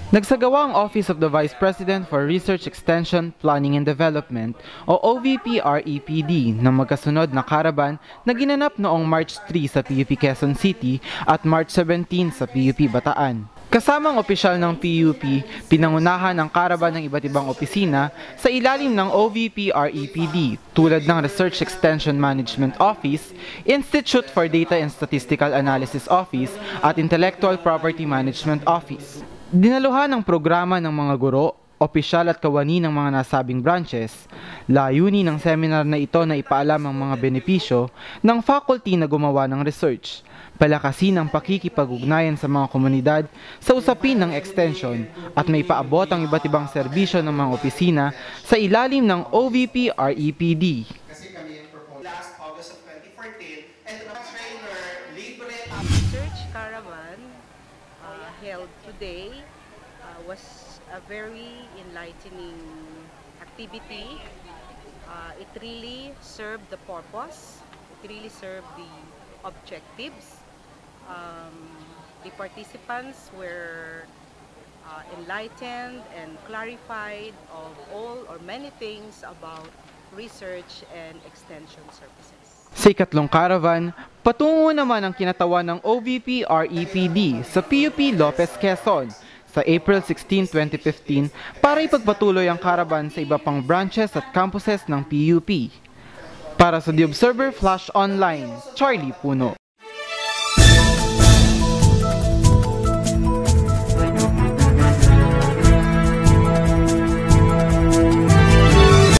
Nagsagawa ang Office of the Vice President for Research Extension, Planning and Development o OVP-REPD ng magkasunod na caravan na ginanap noong March 3 sa PUP Quezon City at March 17 sa PUP Bataan. Kasamang opisyal ng PUP, pinangunahan ang caravan ng iba't ibang opisina sa ilalim ng OVP-REPD tulad ng Research Extension Management Office, Institute for Data and Statistical Analysis Office at Intellectual Property Management Office. Dinaluhan ng programa ng mga guro, opisyal at kawani ng mga nasabing branches. Layunin ng seminar na ito na ipaalam ang mga benepisyo ng faculty na gumawa ng research, palakasin ang pakikipag-ugnayan sa mga komunidad sa usapin ng extension at may paabot ang iba't ibang serbisyo ng mga opisina sa ilalim ng OVP-REPD. Last August of 2014 and the trainer libre Research caravan held today was a very enlightening activity. It really served the purpose. It really served the objectives. The participants were enlightened and clarified of all or many things about research and extension services. Sa ikatlong caravan, patungo naman ang kinatawan ng OVP-REPD sa PUP Lopez, Quezon sa April 16, 2015 para ipagpatuloy ang caravan sa iba pang branches at campuses ng PUP. Para sa The Observer Flash Online, Charlie Puno.